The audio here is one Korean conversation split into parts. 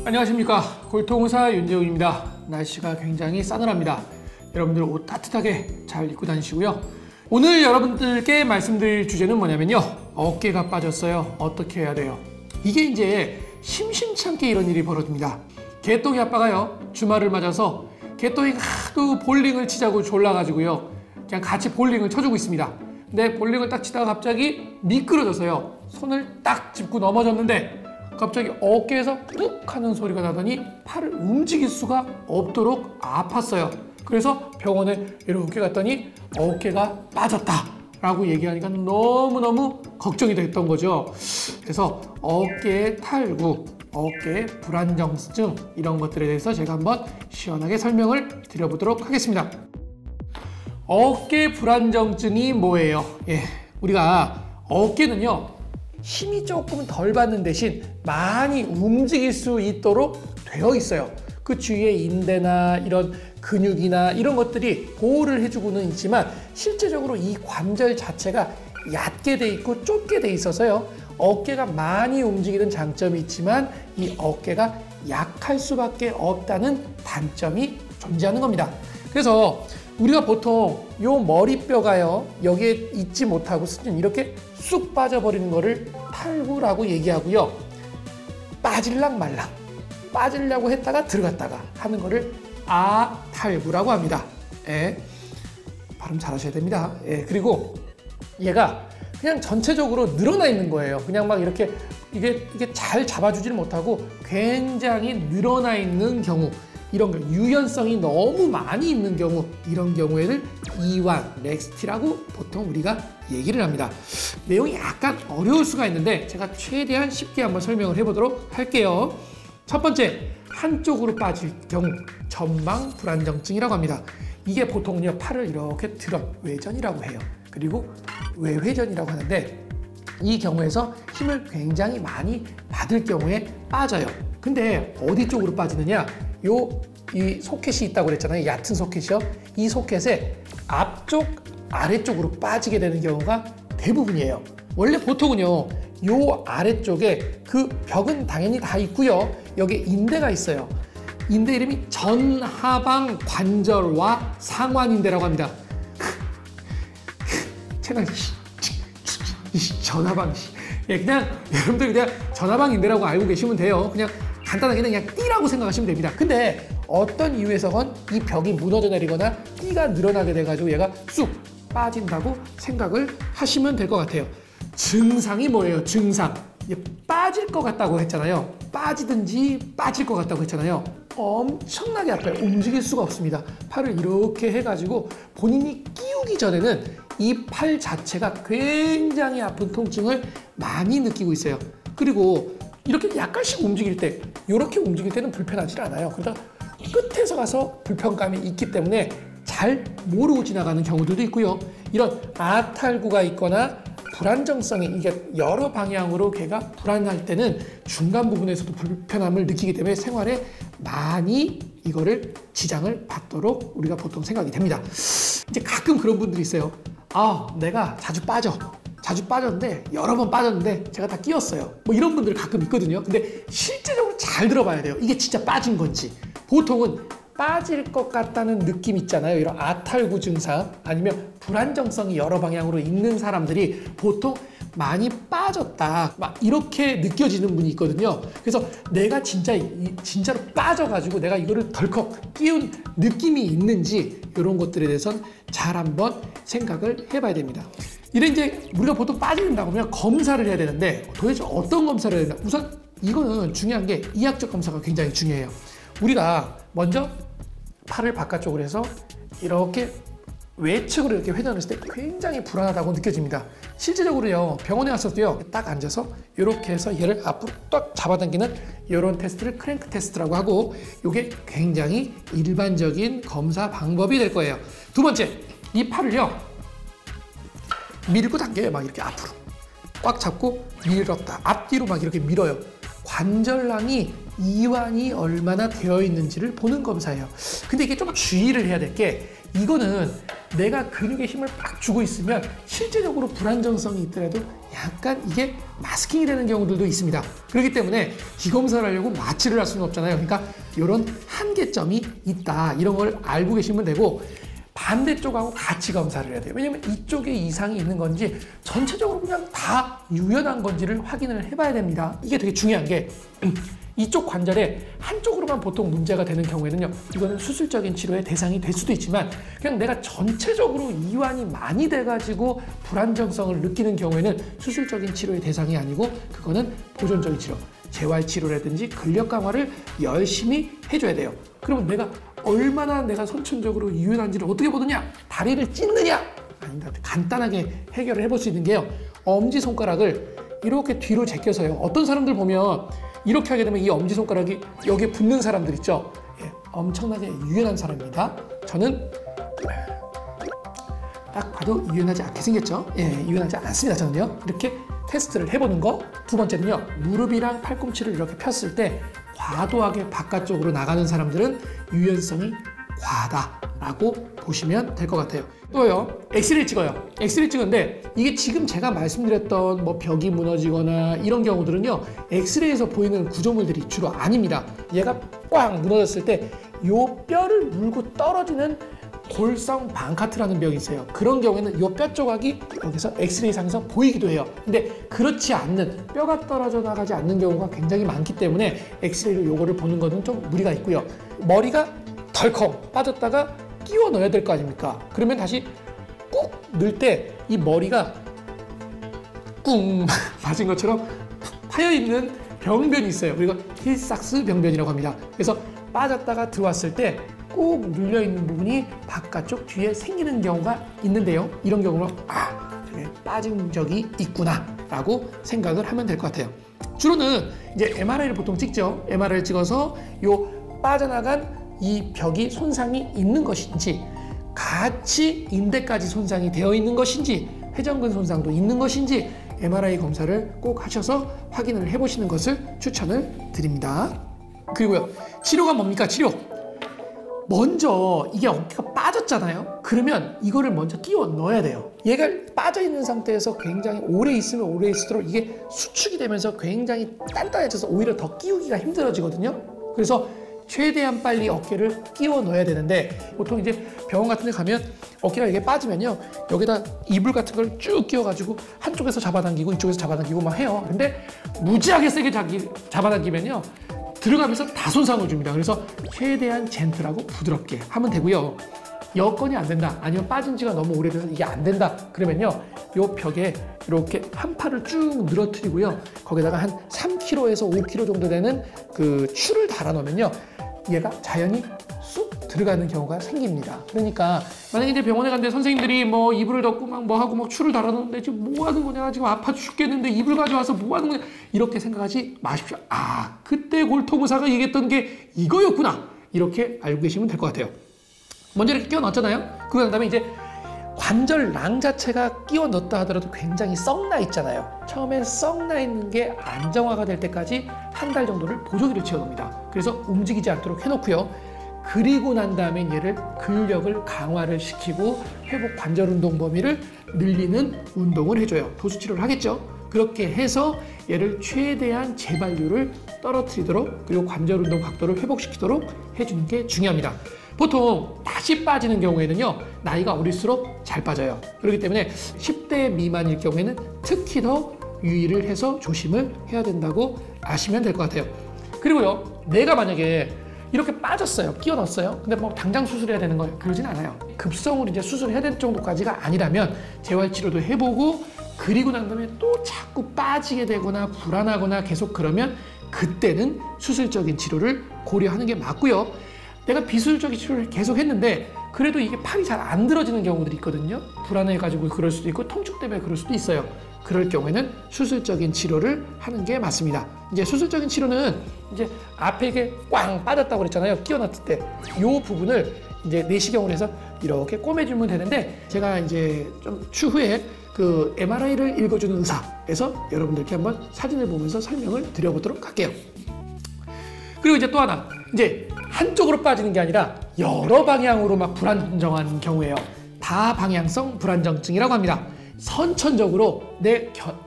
안녕하십니까, 골통의사 윤재웅입니다. 날씨가 굉장히 싸늘합니다. 여러분들 옷 따뜻하게 잘 입고 다니시고요. 오늘 여러분들께 말씀드릴 주제는 뭐냐면요, 어깨가 빠졌어요. 어떻게 해야 돼요? 이게 이제 심심치 않게 이런 일이 벌어집니다. 개똥이 아빠가요, 주말을 맞아서 개똥이가 하도 볼링을 치자고 졸라가지고요, 그냥 같이 볼링을 쳐주고 있습니다. 근데 볼링을 딱 치다가 갑자기 미끄러져서요, 손을 딱 짚고 넘어졌는데 갑자기 어깨에서 뚝 하는 소리가 나더니 팔을 움직일 수가 없도록 아팠어요. 그래서 병원에 이렇게 갔더니 어깨가 빠졌다 라고 얘기하니까 너무너무 걱정이 됐던 거죠. 그래서 어깨의 탈구, 어깨의 불안정증, 이런 것들에 대해서 제가 한번 시원하게 설명을 드려보도록 하겠습니다. 어깨 불안정증이 뭐예요? 우리가 어깨는요, 힘이 조금 덜 받는 대신 많이 움직일 수 있도록 되어 있어요. 그 주위에 인대나 이런 근육이나 이런 것들이 보호를 해주고는 있지만 실제적으로 이 관절 자체가 얕게 돼 있고 좁게 돼 있어서요, 어깨가 많이 움직이는 장점이 있지만 이 어깨가 약할 수밖에 없다는 단점이 존재하는 겁니다. 그래서 우리가 보통 요 머리뼈가요, 여기에 있지 못하고 이렇게 쑥 빠져버리는 거를 탈구라고 얘기하고요, 빠질랑 말랑, 빠지려고 했다가 들어갔다가 하는 거를 아탈구라고 합니다. 발음 잘 하셔야 됩니다. 그리고 얘가 그냥 전체적으로 늘어나 있는 거예요. 그냥 막 이렇게 이게 잘 잡아주지를 못하고 굉장히 늘어나 있는 경우, 이런 경우, 유연성이 너무 많이 있는 경우, 이런 경우에는 이완, 렉스티라고 보통 우리가 얘기를 합니다. 내용이 약간 어려울 수가 있는데 제가 최대한 쉽게 한번 설명을 해보도록 할게요. 첫 번째, 한쪽으로 빠질 경우 전방 불안정증이라고 합니다. 이게 보통요, 팔을 이렇게 들어 외전이라고 해요. 그리고 외회전이라고 하는데 이 경우에서 힘을 굉장히 많이 받을 경우에 빠져요. 근데 어디 쪽으로 빠지느냐? 이 소켓이 있다고 그랬잖아요. 얕은 소켓이요. 이 소켓의 앞쪽, 아래쪽으로 빠지게 되는 경우가 대부분이에요. 원래 보통은요, 요 아래쪽에 그 벽은 당연히 다 있고요, 여기에 인대가 있어요. 인대 이름이 전하방 관절와 상완인대라고 합니다. 채널 전하방, 그냥 여러분들 그냥 전하방인대라고 알고 계시면 돼요. 그냥 간단하게 그냥 띠라고 생각하시면 됩니다. 근데 어떤 이유에서건 이 벽이 무너져 내리거나 띠가 늘어나게 돼가지고 얘가 쑥 빠진다고 생각을 하시면 될 것 같아요. 증상이 뭐예요? 증상. 빠질 것 같다고 했잖아요. 빠지든지 빠질 것 같다고 했잖아요. 엄청나게 아파요. 움직일 수가 없습니다. 팔을 이렇게 해가지고 본인이 끼우기 전에는 이 팔 자체가 굉장히 아픈 통증을 많이 느끼고 있어요. 그리고 이렇게 약간씩 움직일 때, 이렇게 움직일 때는 불편하지 않아요. 그러니까 끝에서 가서 불편감이 있기 때문에 잘 모르고 지나가는 경우들도 있고요. 이런 아탈구가 있거나 불안정성이, 이게 여러 방향으로 걔가 불안할 때는 중간 부분에서도 불편함을 느끼기 때문에 생활에 많이 이거를 지장을 받도록 우리가 보통 생각이 됩니다. 이제 가끔 그런 분들이 있어요. 내가 자주 빠졌는데, 여러 번 빠졌는데 제가 다 끼웠어요. 뭐 이런 분들 가끔 있거든요. 근데 실제적으로 잘 들어봐야 돼요. 이게 진짜 빠진 건지. 보통은 빠질 것 같다는 느낌 있잖아요. 이런 아탈구 증상, 아니면 불안정성이 여러 방향으로 있는 사람들이 보통 많이 빠졌다, 막 이렇게 느껴지는 분이 있거든요. 그래서 내가 진짜로 빠져가지고 내가 이거를 덜컥 끼운 느낌이 있는지, 이런 것들에 대해서는 잘 한번 생각을 해봐야 됩니다. 이래 이제 우리가 보통 빠진다고 하면 검사를 해야 되는데, 도대체 어떤 검사를 해야 되나? 우선 이거는 중요한 게 이학적 검사가 굉장히 중요해요. 우리가 먼저 팔을 바깥쪽으로 해서 이렇게 외측으로 이렇게 회전했을 때 굉장히 불안하다고 느껴집니다. 실제적으로요, 병원에 왔어도요, 딱 앉아서 이렇게 해서 얘를 앞으로 딱 잡아당기는 이런 테스트를 크랭크 테스트라고 하고, 이게 굉장히 일반적인 검사 방법이 될 거예요. 두 번째, 이 팔을요, 밀고 당겨요. 막 이렇게 앞으로 꽉 잡고 밀었다, 앞뒤로 막 이렇게 밀어요. 관절낭이 이완이 얼마나 되어 있는지를 보는 검사예요. 근데 이게 좀 주의를 해야 될 게, 이거는 내가 근육에 힘을 빡 주고 있으면 실제적으로 불안정성이 있더라도 약간 이게 마스킹이 되는 경우들도 있습니다. 그렇기 때문에 이 검사를 하려고 마취를 할 수는 없잖아요. 그러니까 이런 한계점이 있다. 이런 걸 알고 계시면 되고, 반대쪽하고 같이 검사를 해야 돼요. 왜냐면 이쪽에 이상이 있는 건지 전체적으로 그냥 다 유연한 건지를 확인을 해봐야 됩니다. 이게 되게 중요한 게 이쪽 관절에 한쪽으로만 보통 문제가 되는 경우에는요, 이거는 수술적인 치료의 대상이 될 수도 있지만 그냥 내가 전체적으로 이완이 많이 돼가지고 불안정성을 느끼는 경우에는 수술적인 치료의 대상이 아니고 그거는 보존적인 치료, 재활치료라든지 근력 강화를 열심히 해줘야 돼요. 그러면 얼마나 내가 선천적으로 유연한지를 어떻게 보느냐? 다리를 찢느냐? 아닙니다. 간단하게 해결을 해볼 수 있는 게요, 엄지손가락을 이렇게 뒤로 제껴서요. 어떤 사람들 보면 이렇게 하게 되면 이 엄지손가락이 여기에 붙는 사람들 있죠? 예, 엄청나게 유연한 사람입니다. 저는 딱 봐도 유연하지 않게 생겼죠? 예, 유연하지 않습니다. 저는요. 이렇게 테스트를 해보는 거. 두 번째는요, 무릎이랑 팔꿈치를 이렇게 폈을 때 과도하게 바깥쪽으로 나가는 사람들은 유연성이 과하다라고 보시면 될 것 같아요. 또요, 엑스레이 찍어요. 엑스레이 찍었는데 이게 지금 제가 말씀드렸던 뭐 벽이 무너지거나 이런 경우들은요, 엑스레이에서 보이는 구조물들이 주로 아닙니다. 얘가 꽉 무너졌을 때 요 뼈를 물고 떨어지는 골성 방카트라는 병이 있어요. 그런 경우에는 이 뼈 조각이 여기서 엑스레이 상에서 보이기도 해요. 근데 그렇지 않는, 뼈가 떨어져 나가지 않는 경우가 굉장히 많기 때문에 엑스레이로 요거를 보는 것은 좀 무리가 있고요. 머리가 덜컹 빠졌다가 끼워 넣어야 될 거 아닙니까? 그러면 다시 꾹 넣을 때 이 머리가 꿍 맞은 것처럼 파여있는 병변이 있어요. 그리고 힐삭스 병변이라고 합니다. 그래서 빠졌다가 들어왔을 때 꼭 눌려있는 부분이 바깥쪽 뒤에 생기는 경우가 있는데요. 이런 경우는 저게 빠진 적이 있구나 라고 생각을 하면 될 것 같아요. 주로는 이제 MRI를 보통 찍죠. MRI를 찍어서 요 빠져나간 이 벽이 손상이 있는 것인지, 같이 인대까지 손상이 되어 있는 것인지, 회전근 손상도 있는 것인지 MRI 검사를 꼭 하셔서 확인을 해보시는 것을 추천을 드립니다. 그리고요, 치료가 뭡니까? 치료. 먼저 이게 어깨가 빠졌잖아요. 그러면 이거를 먼저 끼워 넣어야 돼요. 얘가 빠져 있는 상태에서 굉장히 오래 있으면 오래 있을수록 이게 수축이 되면서 굉장히 단단해져서 오히려 더 끼우기가 힘들어지거든요. 그래서 최대한 빨리 어깨를 끼워 넣어야 되는데, 보통 이제 병원 같은 데 가면 어깨가 이게 빠지면요, 여기다 이불 같은 걸 쭉 끼워가지고 한쪽에서 잡아당기고 이쪽에서 잡아당기고 막 해요. 근데 무지하게 세게 잡아당기면요, 들어가면서 다 손상을 줍니다. 그래서 최대한 젠틀하고 부드럽게 하면 되고요. 여건이 안 된다, 아니면 빠진 지가 너무 오래돼서 이게 안 된다, 그러면요, 요 벽에 이렇게 한 팔을 쭉 늘어뜨리고요, 거기다가 한 3kg에서 5kg 정도 되는 그 추를 달아 놓으면요, 얘가 자연히 쑥 들어가는 경우가 생깁니다. 그러니까 만약에 이제 병원에 갔는데 선생님들이 뭐 이불을 덮고 막 뭐 하고 막 추를 달아 놓는데 지금 뭐 하는 거냐, 지금 아파 죽겠는데 이불 가져와서 뭐 하는 거냐, 이렇게 생각하지 마십시오. 그때 골토무사가 얘기했던 게 이거였구나, 이렇게 알고 계시면 될 것 같아요. 먼저 이렇게 끼워 넣었잖아요. 그 다음에 이제 관절낭 자체가 끼워 넣었다 하더라도 굉장히 썩나 있잖아요. 처음에 썩나 있는 게 안정화가 될 때까지 한 달 정도를 보조기를 채워 놓습니다. 그래서 움직이지 않도록 해놓고요. 그리고 난 다음에 얘를 근력을 강화를 시키고 회복 관절 운동 범위를 늘리는 운동을 해줘요. 도수치료를 하겠죠. 그렇게 해서 얘를 최대한 재발률을 떨어뜨리도록, 그리고 관절 운동 각도를 회복시키도록 해주는 게 중요합니다. 보통 다시 빠지는 경우에는요, 나이가 어릴수록 잘 빠져요. 그렇기 때문에 10대 미만일 경우에는 특히 더 유의를 해서 조심을 해야 된다고 아시면 될 것 같아요. 그리고요, 내가 만약에 이렇게 빠졌어요. 끼워 넣었어요. 근데 뭐 당장 수술해야 되는 거예요? 그러진 않아요. 급성으로 이제 수술해야 될 정도까지가 아니라면 재활치료도 해보고, 그리고 난 다음에 또 자꾸 빠지게 되거나 불안하거나 계속 그러면 그때는 수술적인 치료를 고려하는 게 맞고요. 내가 비수술적인 치료를 계속 했는데 그래도 이게 팔이 잘 안 들어지는 경우들이 있거든요. 불안해가지고 그럴 수도 있고 통증 때문에 그럴 수도 있어요. 그럴 경우에는 수술적인 치료를 하는 게 맞습니다. 이제 수술적인 치료는 이제 앞에 이게 꽝 빠졌다고 그랬잖아요. 끼워 넣을 때 이 부분을 이제 내시경으로 해서 이렇게 꼬매주면 되는데, 제가 이제 좀 추후에 그 MRI를 읽어주는 의사에서 여러분들께 한번 사진을 보면서 설명을 드려보도록 할게요. 그리고 이제 또 하나, 이제 한쪽으로 빠지는 게 아니라 여러 방향으로 막 불안정한 경우예요. 다방향성 불안정증이라고 합니다. 선천적으로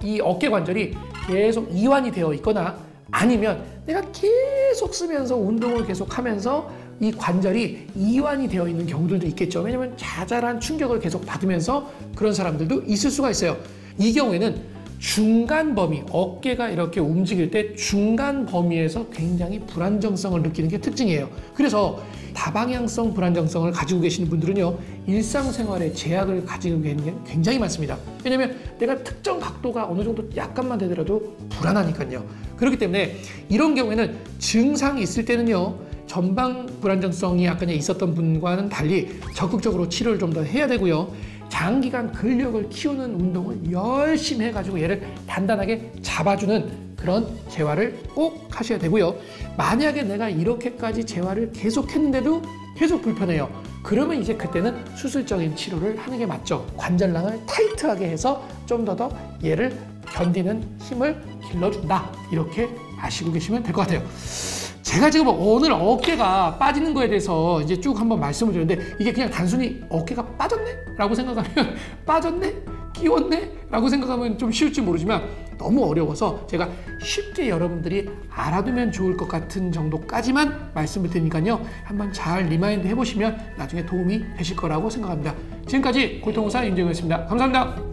이 어깨 관절이 계속 이완이 되어 있거나 아니면 내가 계속 쓰면서 운동을 계속 하면서 이 관절이 이완이 되어 있는 경우들도 있겠죠. 왜냐하면 자잘한 충격을 계속 받으면서 그런 사람들도 있을 수가 있어요. 이 경우에는 중간 범위, 어깨가 이렇게 움직일 때 중간 범위에서 굉장히 불안정성을 느끼는 게 특징이에요. 그래서 다방향성 불안정성을 가지고 계시는 분들은요, 일상생활에 제약을 가지고 계시는 게 굉장히 많습니다. 왜냐하면 내가 특정 각도가 어느 정도 약간만 되더라도 불안하니까요. 그렇기 때문에 이런 경우에는 증상이 있을 때는요, 전방 불안정성이 아까 있었던 분과는 달리 적극적으로 치료를 좀 더 해야 되고요. 장기간 근력을 키우는 운동을 열심히 해가지고 얘를 단단하게 잡아주는 그런 재활을 꼭 하셔야 되고요. 만약에 내가 이렇게까지 재활을 계속 했는데도 계속 불편해요. 그러면 이제 그때는 수술적인 치료를 하는 게 맞죠. 관절낭을 타이트하게 해서 좀 더 얘를 견디는 힘을 길러준다. 이렇게 아시고 계시면 될 것 같아요. 제가 지금 오늘 어깨가 빠지는 거에 대해서 이제 쭉 한번 말씀을 드렸는데, 이게 그냥 단순히 어깨가 빠졌네? 라고 생각하면 빠졌네? 끼웠네? 라고 생각하면 좀 쉬울지 모르지만 너무 어려워서 제가 쉽게 여러분들이 알아두면 좋을 것 같은 정도까지만 말씀을 드리니까요. 한번 잘 리마인드 해보시면 나중에 도움이 되실 거라고 생각합니다. 지금까지 골통의사 윤정우였습니다. 감사합니다.